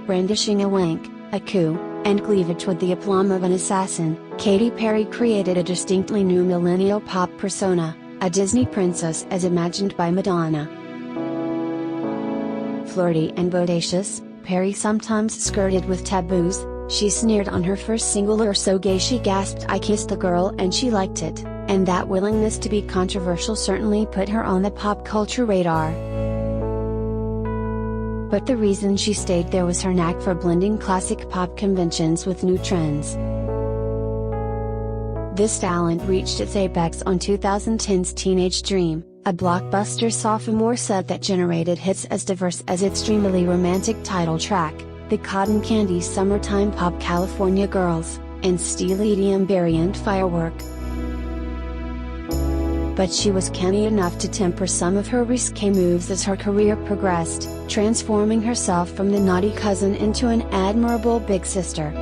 Brandishing a wank, a coup, and cleavage with the aplomb of an assassin, Katy Perry created a distinctly new millennial pop persona, a Disney princess as imagined by Madonna. Flirty and bodacious, Perry sometimes skirted with taboos. She sneered on her first single "You're So Gay," she gasped, "I kissed a girl and she liked it," and that willingness to be controversial certainly put her on the pop culture radar. But the reason she stayed there was her knack for blending classic pop conventions with new trends. This talent reached its apex on 2010's Teenage Dream, a blockbuster sophomore set that generated hits as diverse as its dreamily romantic title track, the Cotton Candy Summertime Pop California Girls, and steely EDM variant Firework. But she was canny enough to temper some of her risque moves as her career progressed, transforming herself from the naughty cousin into an admirable big sister.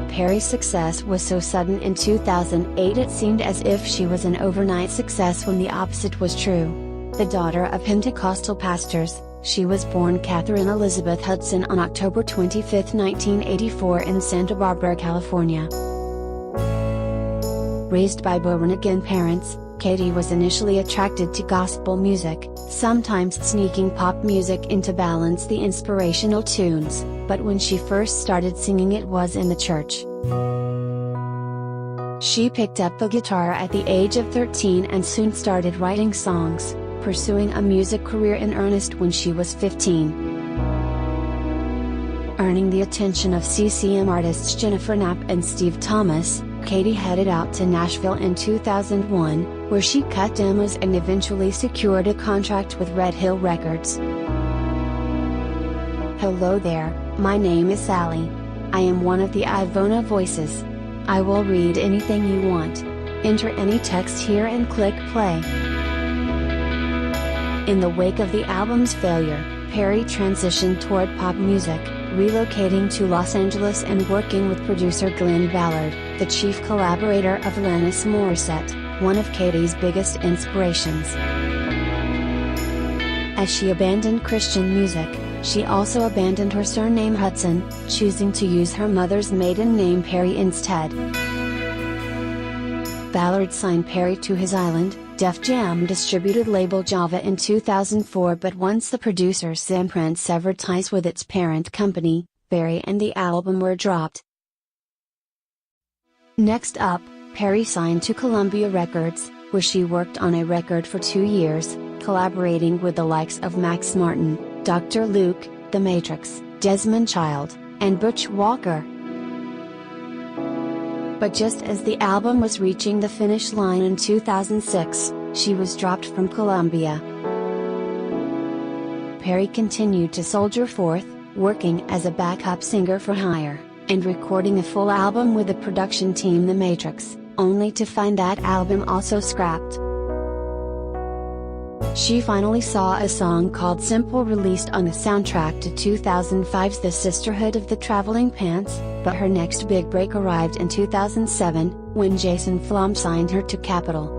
Perry's success was so sudden in 2008 it seemed as if she was an overnight success when the opposite was true. The daughter of Pentecostal pastors, she was born Catherine Elizabeth Hudson on October 25, 1984 in Santa Barbara, California. Raised by born-again parents, Katy was initially attracted to gospel music, sometimes sneaking pop music in to balance the inspirational tunes, but when she first started singing it was in the church. She picked up the guitar at the age of 13 and soon started writing songs, pursuing a music career in earnest when she was 15. Earning the attention of CCM artists Jennifer Knapp and Steve Thomas, Katy headed out to Nashville in 2001, where she cut demos and eventually secured a contract with Red Hill Records. Hello there, my name is Sally. I am one of the Ivona voices. I will read anything you want. Enter any text here and click play. In the wake of the album's failure, Perry transitioned toward pop music, relocating to Los Angeles and working with producer Glenn Ballard, the chief collaborator of Alanis Morissette, one of Katy's biggest inspirations. As she abandoned Christian music, she also abandoned her surname Hudson, choosing to use her mother's maiden name Perry instead. Ballard signed Perry to his Island, Def Jam distributed label Java in 2004, but once the producer's imprint severed ties with its parent company, Perry and the album were dropped. Next up, Perry signed to Columbia Records, where she worked on a record for 2 years, collaborating with the likes of Max Martin, Dr. Luke, The Matrix, Desmond Child, and Butch Walker. But just as the album was reaching the finish line in 2006, she was dropped from Columbia. Perry continued to soldier forth, working as a backup singer for hire, and recording a full album with the production team The Matrix, only to find that album also scrapped. She finally saw a song called Simple released on the soundtrack to 2005's The Sisterhood of the Traveling Pants, but her next big break arrived in 2007, when Jason Flom signed her to Capitol.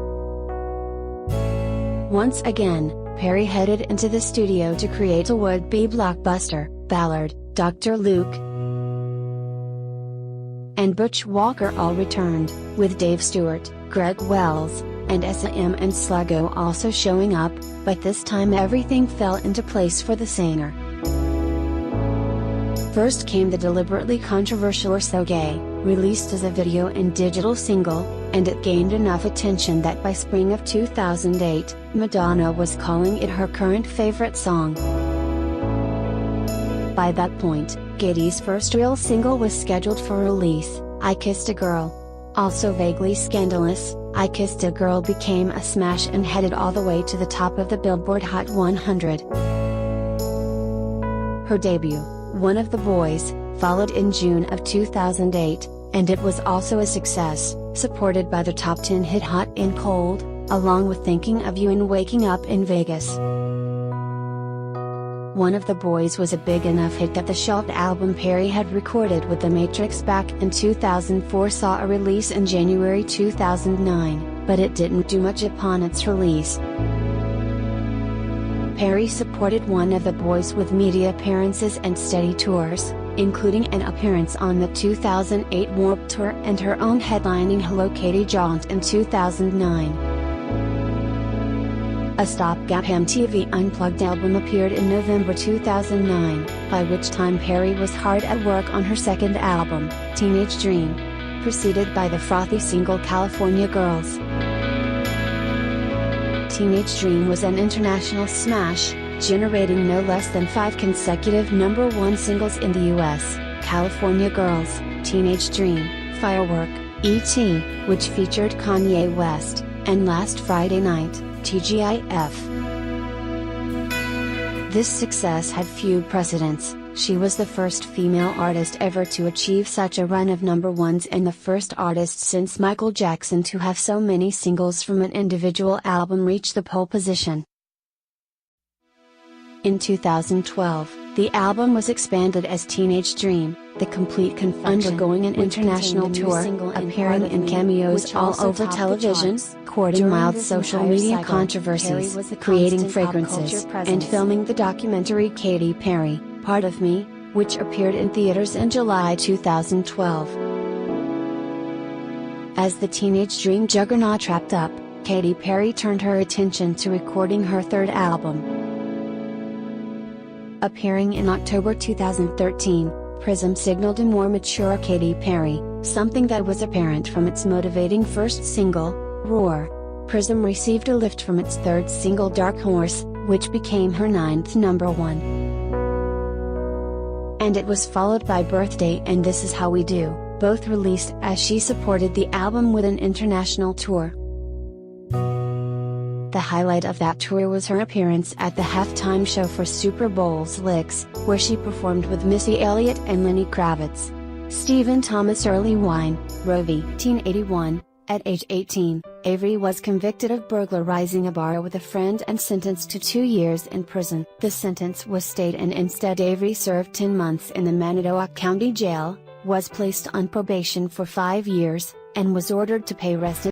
Once again, Perry headed into the studio to create a would-be blockbuster. Ballard, Dr. Luke, and Butch Walker all returned, with Dave Stewart, Greg Wells, and S.A.M. and Sluggo also showing up, but this time everything fell into place for the singer. First came the deliberately controversial "You're So Gay," released as a video and digital single, and it gained enough attention that by spring of 2008, Madonna was calling it her current favorite song. By that point, Katy's first real single was scheduled for release, I Kissed a Girl. Also vaguely scandalous, I Kissed a Girl became a smash and headed all the way to the top of the Billboard Hot 100. Her debut, One of the Boys, followed in June of 2008, and it was also a success, supported by the top 10 hit Hot and Cold, along with Thinking of You and Waking Up in Vegas. One of the Boys was a big enough hit that the shelved album Perry had recorded with The Matrix back in 2004 saw a release in January 2009, but it didn't do much upon its release. Perry supported one of the boys with media appearances and steady tours, including an appearance on the 2008 Warped Tour and her own headlining Hello Katy jaunt in 2009. A stopgap MTV Unplugged album appeared in November 2009, by which time Perry was hard at work on her second album, Teenage Dream, preceded by the frothy single California Girls. Teenage Dream was an international smash, generating no less than 5 consecutive #1 singles in the US, California Girls, Teenage Dream, Firework, E.T., which featured Kanye West, and Last Friday Night, TGIF. This success had few precedents. She was the first female artist ever to achieve such a run of #1s and the first artist since Michael Jackson to have so many singles from an individual album reach the pole position. In 2012, the album was expanded as Teenage Dream, The Complete Confection, undergoing an international tour, appearing in cameos all over television, courting mild social media controversies, creating fragrances, and filming the documentary Katy Perry, Part of Me, which appeared in theaters in July 2012. As the Teenage Dream juggernaut wrapped up, Katy Perry turned her attention to recording her third album. Appearing in October 2013, Prism signaled a more mature Katy Perry, something that was apparent from its motivating first single, Roar. Prism received a lift from its third single Dark Horse, which became her 9th #1. And it was followed by Birthday and This Is How We Do, both released as she supported the album with an international tour. The highlight of that tour was her appearance at the halftime show for Super Bowl's Licks, where she performed with Missy Elliott and Lenny Kravitz. Stephen Thomas Early Wine, Roe v. 1981. At age 18, Avery was convicted of burglarizing a bar with a friend and sentenced to 2 years in prison. The sentence was stayed and instead Avery served 10 months in the Manitowoc County Jail, was placed on probation for 5 years, and was ordered to pay restitution.